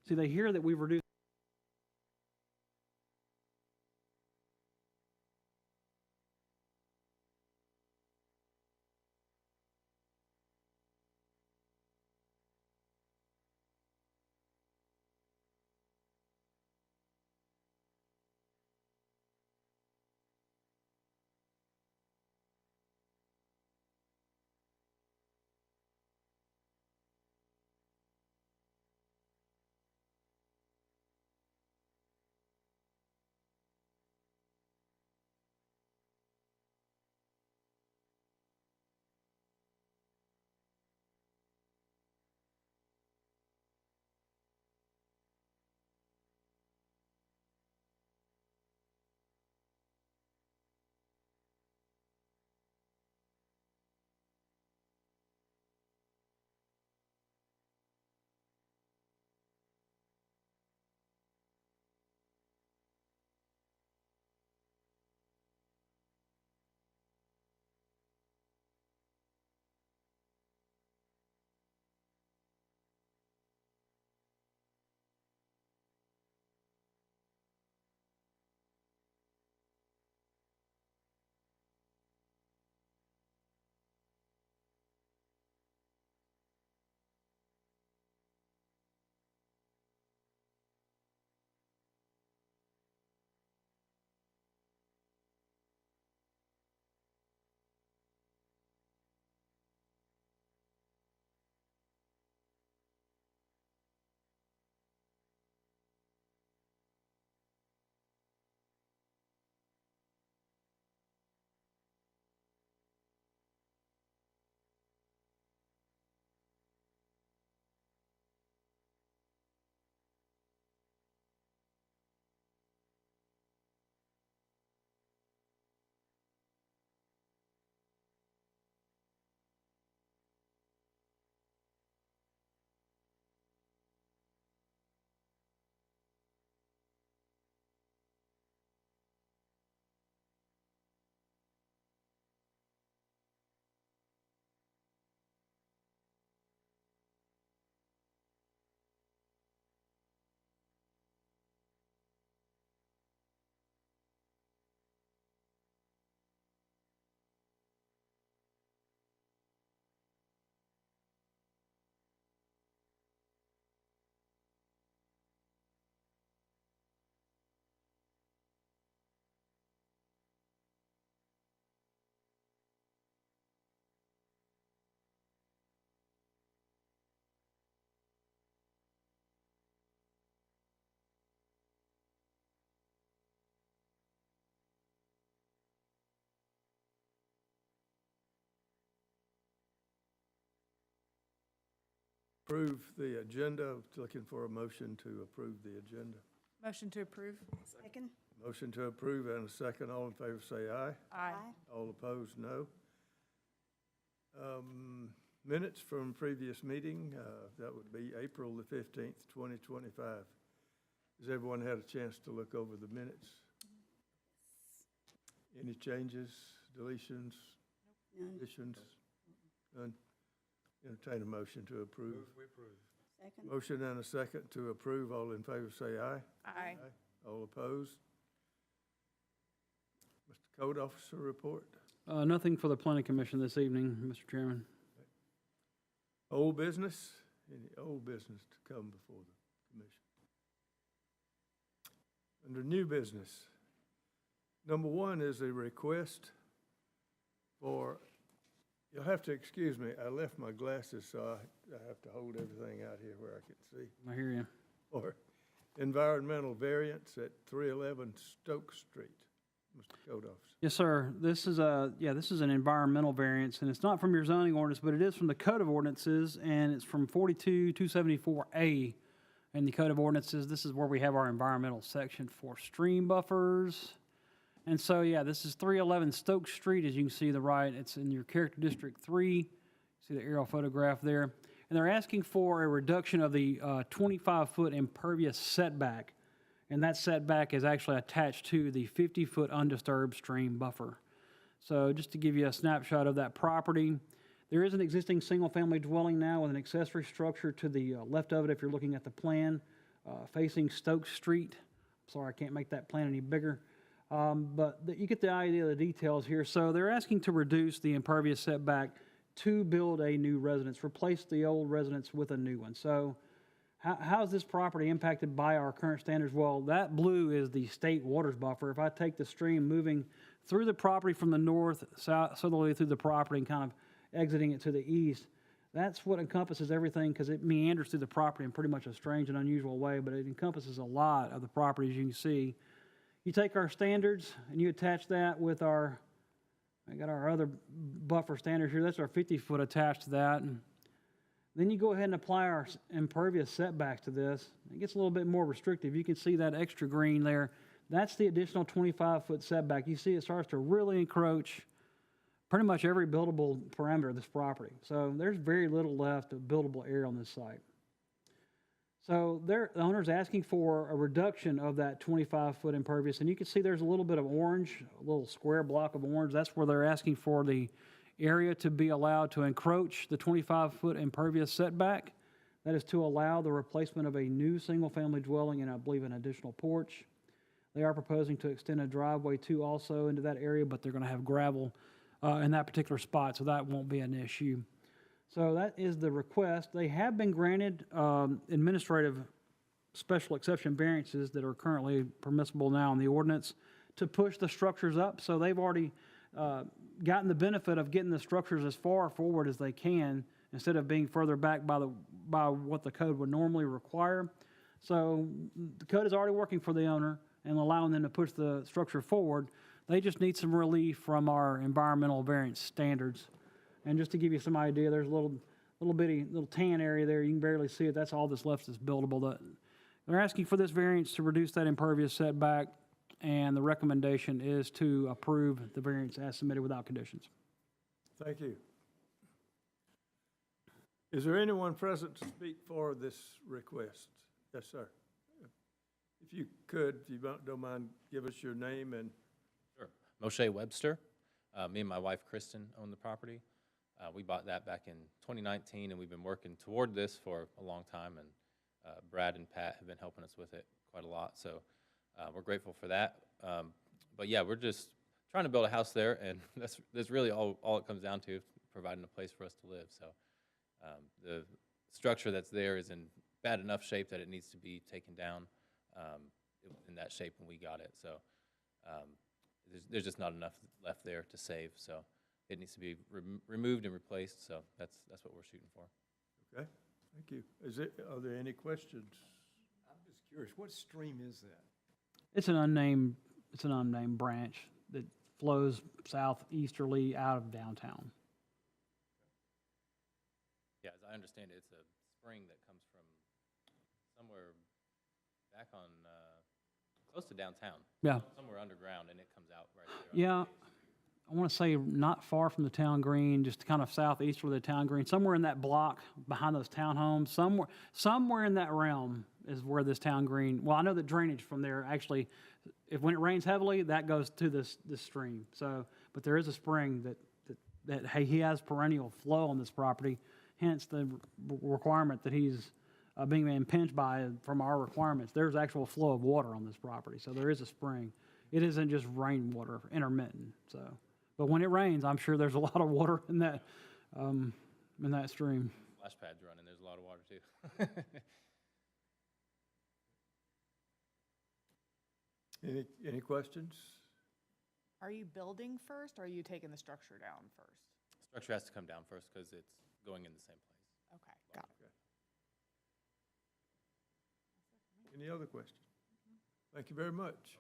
See, they hear that we've reduced. Approve the agenda, looking for a motion to approve the agenda. Motion to approve. Second. Motion to approve and a second. All in favor say aye. Aye. All opposed, no. Minutes from previous meeting, that would be April the 15th, 2025. Has everyone had a chance to look over the minutes? Any changes, deletions, None. additions? None? Entertain a motion to approve. Second. Motion and a second to approve. All in favor say aye. Aye. All opposed? Mr. Code Officer report. Nothing for the planning commission this evening, Mr. Chairman. Old business? Any old business to come before the commission? Under new business, number one is a request for, you'll have to excuse me, I left my glasses, so I have to hold everything out here where I can see. I hear you. For environmental variance at 311 Stokes Street. Mr. Code Officer. Yes, sir. This is an environmental variance, and it's not from your zoning ordinance, but it is from the Code of Ordinances, and it's from 42274A in the Code of Ordinances. This is where we have our environmental section for stream buffers. And so, yeah, this is 311 Stokes Street, as you can see to the right. It's in your Character District 3. See the aerial photograph there. And they're asking for a reduction of the 25-foot impervious setback. And that setback is actually attached to the 50-foot undisturbed stream buffer. So just to give you a snapshot of that property, there is an existing single-family dwelling now with an accessory structure to the left of it if you're looking at the plan. facing Stokes Street. Sorry, I can't make that plan any bigger. You get the idea of the details here. So they're asking to reduce the impervious setback to build a new residence, replace the old residence with a new one. So how is this property impacted by our current standards? Well, that blue is the state waters buffer. If I take the stream moving through the property from the north, southerly through the property and kind of exiting it to the east, that's what encompasses everything, because it meanders through the property in pretty much a strange and unusual way, but it encompasses a lot of the property, as you can see. You take our standards and you attach that with I got our other buffer standards here. That's our 50-foot attached to that. And then you go ahead and apply our impervious setbacks to this. It gets a little bit more restrictive. You can see that extra green there. That's the additional 25-foot setback. You see it starts to really encroach pretty much every buildable parameter of this property. So there's very little left of buildable area on this site. So the owner's asking for a reduction of that 25-foot impervious, and you can see there's a little bit of orange, a little square block of orange. That's where they're asking for the area to be allowed to encroach the 25-foot impervious setback. That is to allow the replacement of a new single-family dwelling and I believe an additional porch. They are proposing to extend a driveway too also into that area, but they're going to have gravel in that particular spot, so that won't be an issue. So that is the request. They have been granted administrative special exception variances that are currently permissible now in the ordinance to push the structures up. So they've already gotten the benefit of getting the structures as far forward as they can instead of being further back by what the code would normally require. So the code is already working for the owner and allowing them to push the structure forward. They just need some relief from our environmental variance standards. And just to give you some idea, there's a little bitty tan area there. You can barely see it. That's all that's left that's buildable. They're asking for this variance to reduce that impervious setback, and the recommendation is to approve the variance as submitted without conditions. Thank you. Is there anyone present to speak for this request? Yes, sir. If you could, if you don't mind, give us your name and. Sure. Moshe Webster. Me and my wife, Kristen, own the property. We bought that back in 2019, and we've been working toward this for a long time, and Brad and Pat have been helping us with it quite a lot, so we're grateful for that. But yeah, we're just trying to build a house there, and that's really all it comes down to, providing a place for us to live. So the structure that's there is in bad enough shape that it needs to be taken down in that shape when we got it. So there's just not enough left there to save, so it needs to be removed and replaced, so that's what we're shooting for. Okay, thank you. Are there any questions? I'm just curious, what stream is that? It's an unnamed branch that flows southeasterly out of downtown. Yeah, as I understand it, it's a spring that comes from somewhere back on, close to downtown. Yeah. Somewhere underground, and it comes out right there. Yeah, I want to say not far from the town green, just kind of southeasterly of the town green, somewhere in that block behind those townhomes, somewhere in that realm is where this town green, well, I know the drainage from there actually, when it rains heavily, that goes to this stream. So, but there is a spring that hey, he has perennial flow on this property, hence the requirement that he's being impinged by from our requirements. There's actual flow of water on this property, so there is a spring. It isn't just rainwater, intermittent. So, but when it rains, I'm sure there's a lot of water in that stream. Splash pad's running, there's a lot of water too. Any questions? Are you building first, or are you taking the structure down first? Structure has to come down first because it's going in the same place. Okay, got it. Any other questions? Thank you very much.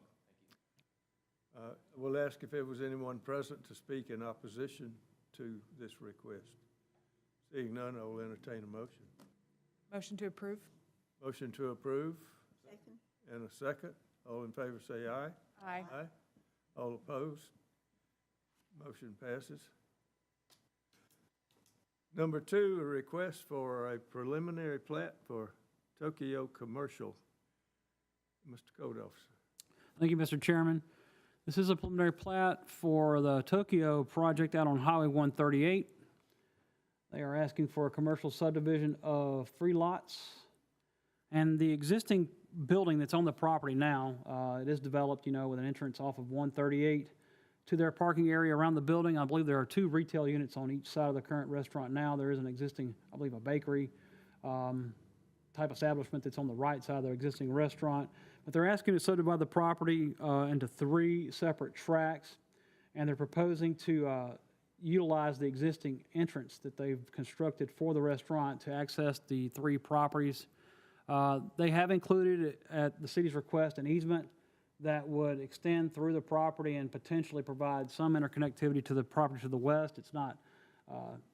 We'll ask if there was anyone present to speak in opposition to this request. Seeing none, I will entertain a motion. Motion to approve? Motion to approve Second. and a second. All in favor say aye. Aye. Aye. All opposed? Motion passes. Number 2, a request for a preliminary plat for Tokyo Commercial. Mr. Code Officer. Thank you, Mr. Chairman. This is a preliminary plat for the Tokyo project out on Highway 138. They are asking for a commercial subdivision of 3 lots. And the existing building that's on the property now, it is developed, with an entrance off of 138 to their parking area around the building. I believe there are 2 retail units on each side of the current restaurant now. There is an existing, I believe, a bakery type establishment that's on the right side of their existing restaurant. But they're asking to subdivide the property into 3 separate tracts, and they're proposing to utilize the existing entrance that they've constructed for the restaurant to access the 3 properties. They have included, at the city's request, an easement that would extend through the property and potentially provide some interconnectivity to the property to the west. It's not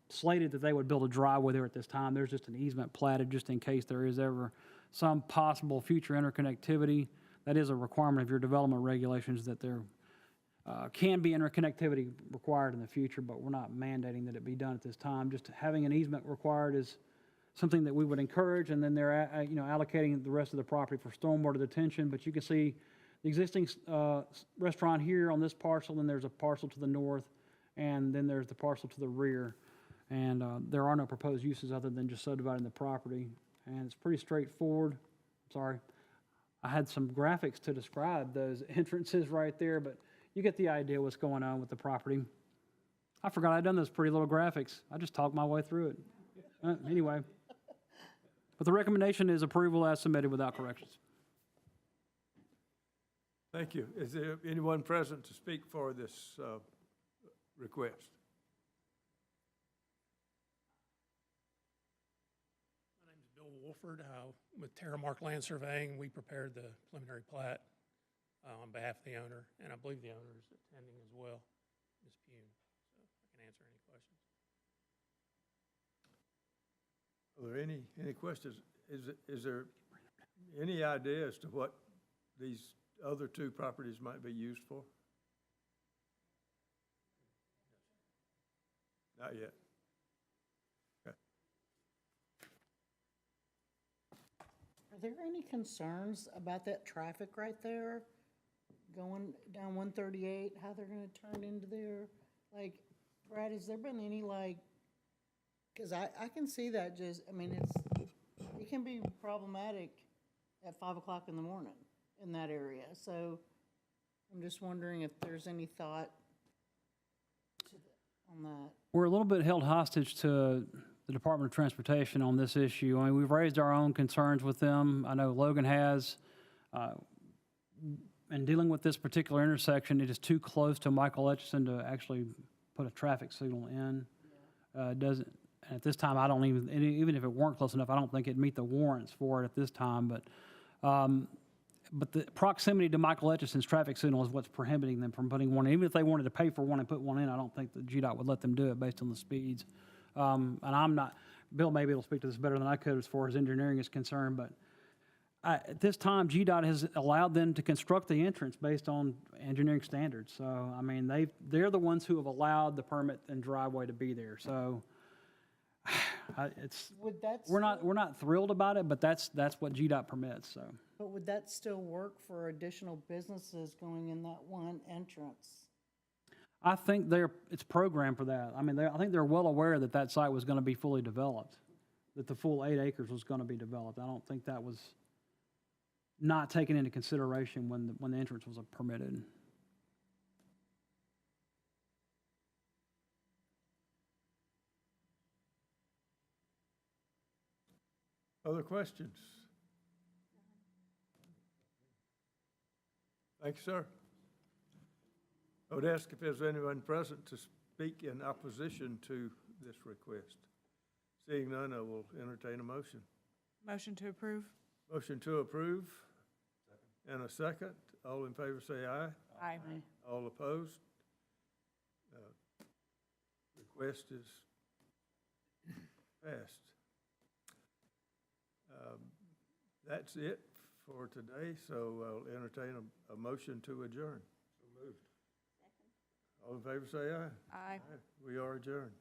slated that they would build a driveway there at this time. There's just an easement platted just in case there is ever some possible future interconnectivity. That is a requirement of your development regulations, that there can be interconnectivity required in the future, but we're not mandating that it be done at this time. Just having an easement required is something that we would encourage, and then they're allocating the rest of the property for stormwater detention. But you can see the existing restaurant here on this parcel, then there's a parcel to the north, and then there's the parcel to the rear. And there are no proposed uses other than just subdividing the property. And it's pretty straightforward. Sorry. I had some graphics to describe those entrances right there, but you get the idea what's going on with the property. I forgot I'd done those pretty little graphics. I just talked my way through it. Anyway. But the recommendation is approval as submitted without corrections. Thank you. Is there anyone present to speak for this request? My name's Bill Wolford, with Terramark Land Surveying. We prepared the preliminary plat on behalf of the owner, and I believe the owner is attending as well, Ms. Pune, so I can answer any questions. Are there any questions? Is there any idea as to what these other 2 properties might be used for? Not yet. Okay. Are there any concerns about that traffic right there going down 138, how they're gonna turn into there? Like, Brad, has there been any because I can see that it can be problematic at 5 o'clock in the morning in that area. So I'm just wondering if there's any thought on that. We're a little bit held hostage to the Department of Transportation on this issue. I mean, we've raised our own concerns with them. I know Logan has. In dealing with this particular intersection, it is too close to Michael Etchison to actually put a traffic signal in. Doesn't, at this time, I don't even if it weren't close enough, I don't think it'd meet the warrants for it at this time. But the proximity to Michael Etchison's traffic signal is what's prohibiting them from putting one in. Even if they wanted to pay for one and put one in, I don't think the GDOT would let them do it based on the speeds. And I'm not, Bill may be able to speak to this better than I could as far as engineering is concerned, but at this time, GDOT has allowed them to construct the entrance based on engineering standards. So, I mean, they're the ones who have allowed the permit and driveway to be there. So, Would that we're not thrilled about it, but that's what GDOT permits. So, But would that still work for additional businesses going in that one entrance? I think it's programmed for that. I mean, I think they're well aware that that site was going to be fully developed, that the full 8 acres was going to be developed. I don't think that was not taken into consideration when the entrance was permitted. Other questions? Thank you, sir. I would ask if there's anyone present to speak in opposition to this request. Seeing none, I will entertain a motion. Motion to approve? Motion to approve. And a second. All in favor say aye. Aye. All opposed? Request is passed. That's it for today, so I'll entertain a motion to adjourn. So moved. All in favor say aye. Aye. We are adjourned.